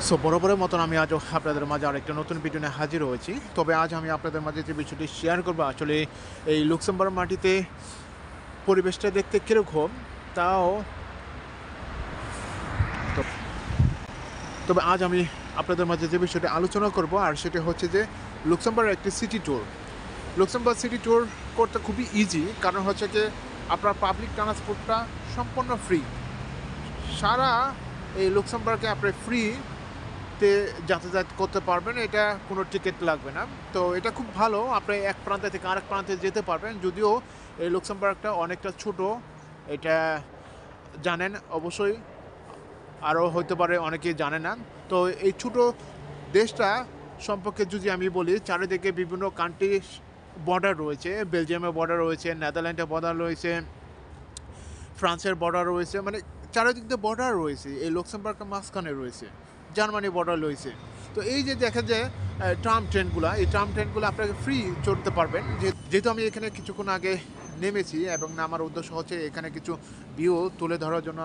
So বরাবরের মতন আমি আজও আপনাদের মাঝে আরেকটা নতুন ভিডিও নিয়ে হাজির হয়েছি। তবে আজ আমি আপনাদের মাঝে যে বিষয়টি শেয়ার করবো, আসলে এই লুক্সেমবার্গ মাটিতে পরিবেশটা দেখতে কীরকম তাও। তো- তবে আজ আমি আপনাদের মাঝে যে বিষয়টি আলোচনা করব, আর সেটা হচ্ছে যে লুক্সেমবার্গ একটি city tour. Luxembourg city tour করতে খুবই ইজি, কারণ হচ্ছে যে আপনার পাবলিক ট্রান্সপোর্টটা সম্পূর্ণ ফ্রি। সারা এই লুক্সেমবার্গে আপনি ফ্রি তে যাতায়াত করতে পারবেন, এটা কোনো টিকিট লাগবে না। তো এটা খুব ভালো, আপনি এক প্রান্ত থেকে আরেক প্রান্তে যেতে পারবেন। যদিও এই লুক্সেমবার্গটা অনেকটা ছোট, এটা জানেন অবশ্যই, আরও হতে পারে অনেকেই জানে না। তো এই ছোট দেশটা সম্পর্কে যদি আমি বলি, চারিদিকে বিভিন্ন কান্ট্রি বর্ডার রয়েছে। বেলজিয়ামের বর্ডার রয়েছে, নেদারল্যান্ডের বর্ডার রয়েছে, ফ্রান্সের বর্ডার রয়েছে, মানে চারিদিক দিয়ে বর্ডার রয়েছে। এই লুক্সেমবার্গের মাঝখানে রয়েছে জার্মানি বর্ডার রয়েছে। তো এই যে দেখা যায় ট্রাম ট্রেনগুলো, এই ট্রাম ট্রেনগুলো আপনাকে ফ্রি চড়তে পারবেন। যেহেতু আমি এখানে কিছুক্ষণ আগে নেমেছি এবং আমার উদ্দেশ্য হচ্ছে এখানে কিছু ভিউ তুলে ধরার জন্য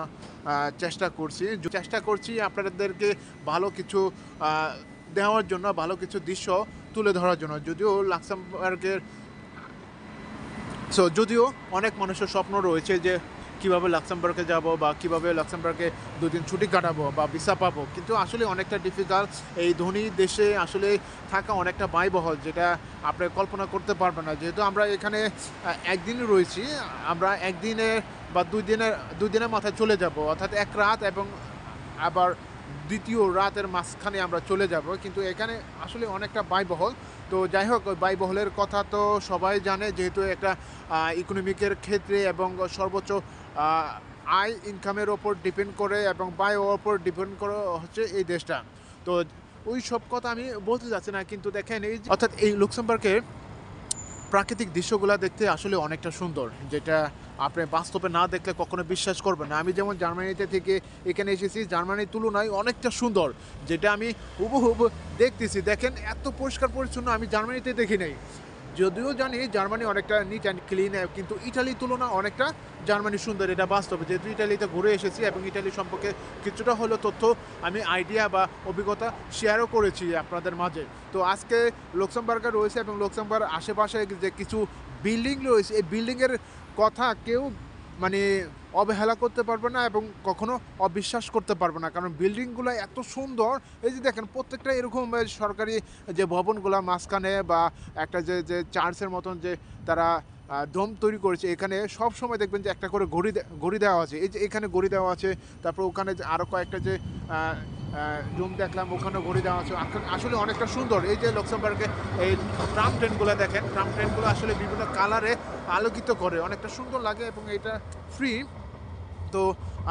চেষ্টা করছি আপনাদেরকে ভালো কিছু দেওয়ার জন্য, ভালো কিছু দৃশ্য তুলে ধরার জন্য। যদিও অনেক মানুষের স্বপ্ন রয়েছে যে কীভাবে লাক্সেমবার্গে যাব বা কীভাবে লাক্সেমবার্গে দুদিন ছুটি কাটাবো বা ভিসা পাবো, কিন্তু আসলে অনেকটা ডিফিকাল্ট। এই ধনী দেশে আসলে থাকা অনেকটা ব্যয়বহুল, যেটা আপনি কল্পনা করতে পারবেন না। যেহেতু আমরা এখানে একদিন রয়েছি, আমরা একদিনে বা দুই দিনের মাথায় চলে যাব, অর্থাৎ এক রাত এবং আবার দ্বিতীয় রাতের মাঝখানে আমরা চলে যাব। কিন্তু এখানে আসলে অনেকটা ব্যয়বহুল। তো যাই হোক, ব্যয়বহুলের কথা তো সবাই জানে, যেহেতু একটা ইকোনমিকের ক্ষেত্রে এবং সর্বোচ্চ আয় ইনকামের ওপর ডিপেন্ড করে এবং ব্যয়ের ওপর ডিপেন্ড করে হচ্ছে এই দেশটা। তো ওই সব কথা আমি বলতে যাচ্ছি না, কিন্তু দেখেন অর্থাৎ এই লুক্সেমবার্গের প্রাকৃতিক দৃশ্যগুলো দেখতে আসলে অনেকটা সুন্দর, যেটা আপনি বাস্তবে না দেখলে কখনো বিশ্বাস করবেন না। আমি যেমন জার্মানিতে থেকে এখানে এসেছি, জার্মানির তুলনায় অনেকটা সুন্দর, যেটা আমি হুবহুব দেখতেছি। দেখেন এত পরিষ্কার পরিচ্ছন্ন আমি জার্মানিতে দেখি নাই। যদিও জানি জার্মানি অনেকটা নিট অ্যান্ড ক্লিন, কিন্তু ইটালির তুলনা অনেকটা জার্মানি সুন্দর, এটা বাস্তবে। যেহেতু ইটালিতে ঘুরে এসেছি এবং ইটালি সম্পর্কে কিছুটা হলেও তথ্য আমি আইডিয়া বা অভিজ্ঞতা শেয়ারও করেছি আপনাদের মাঝে। তো আজকে লুক্সেমবার্গে রয়েছে এবং লুক্সেমবার্গ আশেপাশে যে কিছু বিল্ডিং রয়েছে, এই বিল্ডিংয়ের কথা কেউ মানে অবহেলা করতে পারবে না এবং কখনো অবিশ্বাস করতে পারবে না, কারণ বিল্ডিংগুলো এত সুন্দর। এই যে দেখেন প্রত্যেকটা এরকম সরকারি যে ভবনগুলো মাঝখানে বা একটা যে চার্চের মতন যে তারা ডোম তৈরি করেছে, এখানে সব সময় দেখবেন যে একটা করে ঘড়ি দেওয়া আছে। এই যে এখানে ঘড়ি দেওয়া আছে, তারপর ওখানে আরও কয়েকটা যে রুম দেখলাম, ওখানে ঘড়ি দেওয়া আছে। আসলে অনেকটা সুন্দর। এই যে লুক্সেমবার্গে এই ট্রাম ট্রেনগুলো দেখেন, ট্রাম ট্রেনগুলো আসলে বিভিন্ন কালারে আলোকিত করে, অনেকটা সুন্দর লাগে এবং এটা ফ্রি। তো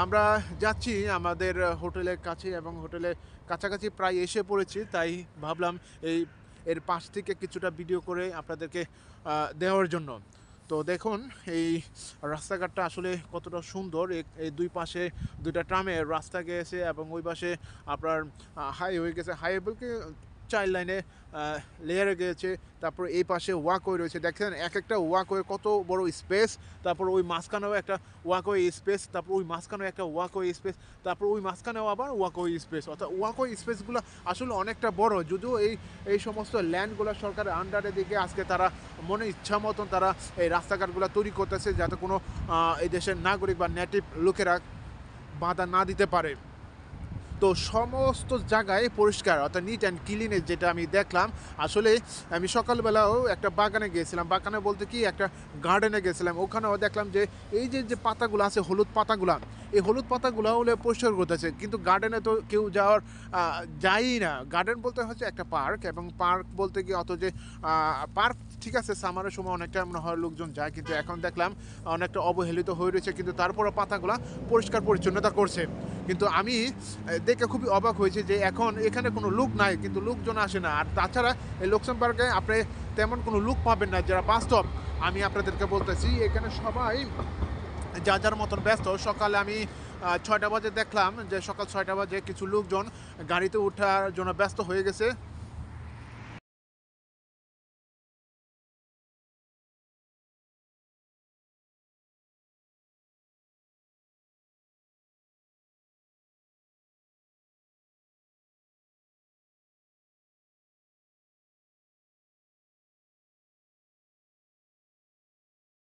আমরা যাচ্ছি আমাদের হোটেলের কাছে এবং হোটেলের কাছাকাছি প্রায় এসে পড়েছি, তাই ভাবলাম এর পাশ থেকে কিছুটা ভিডিও করে আপনাদেরকে দেওয়ার জন্য। তো দেখুন এই রাস্তাঘাটটা আসলে কতটা সুন্দর। এই দুই পাশে দুইটা ট্রামের রাস্তা গেছে এবং ওই পাশে আপনার হাইওয়ে গেছে, হাইওয়ে বলতে 4 লাইনে লেয়ারে গিয়েছে। তারপর এই পাশে ওয়াকওয়ে রয়েছে, দেখেন এক একটা ওয়াকওয়ে কত বড় স্পেস। তারপর ওই মাঝখানেও একটা ওয়াকওয়ে স্পেস, তারপর ওই মাঝখানেও একটা ওয়াকওয়ে স্পেস, তারপর ওই মাঝখানেও আবার ওয়াকওয়ে স্পেস। অর্থাৎ ওয়াকওয়ে স্পেসগুলো আসলে অনেকটা বড়। যদিও এই সমস্ত ল্যান্ডগুলো সরকারের আন্ডারে দিকে আজকে তারা মনে ইচ্ছা মতন তারা এই রাস্তাঘাটগুলো তৈরি করতেছে, যাতে কোনো এই দেশের নাগরিক বা নেটিভ লোকেরা বাধা না দিতে পারে। তো সমস্ত জায়গায় পরিষ্কার, অর্থাৎ নিট অ্যান্ড ক্লিনের যেটা আমি দেখলাম। আসলে আমি সকালবেলাও একটা বাগানে গিয়েছিলাম, বাগানে বলতে কি একটা গার্ডেনে গেছিলাম, ওখানেও দেখলাম যে এই যে পাতাগুলো আছে, হলুদ পাতাগুলো, এই হলুদ পাতাগুলো হলে পরিষ্কার করতেছে। কিন্তু গার্ডেনে তো কেউ যায়ই না। গার্ডেন বলতে হচ্ছে একটা পার্ক, এবং পার্ক বলতে কি অত যে পার্ক ঠিক আছে, সামারের সময় অনেকটা মনে হয় লোকজন যায়, কিন্তু এখন দেখলাম অনেকটা অবহেলিত হয়ে রয়েছে, কিন্তু তারপরও পাতাগুলো পরিষ্কার পরিচ্ছন্নতা করছে। কিন্তু আমি দেখে খুবই অবাক হয়েছে যে এখন এখানে কোনো লোক নাই, কিন্তু লোকজন আসে না। আর তাছাড়া এই লুক্সেমবার্গে আপনি তেমন কোনো লোক পাবেন না যারা বাস্তব। আমি আপনাদেরকে বলতেছি এখানে সবাই যার মতন ব্যস্ত। সকালে আমি 6টা বাজে দেখলাম যে সকাল 6টা বাজে কিছু লোকজন গাড়িতে ওঠার জন্য ব্যস্ত হয়ে গেছে,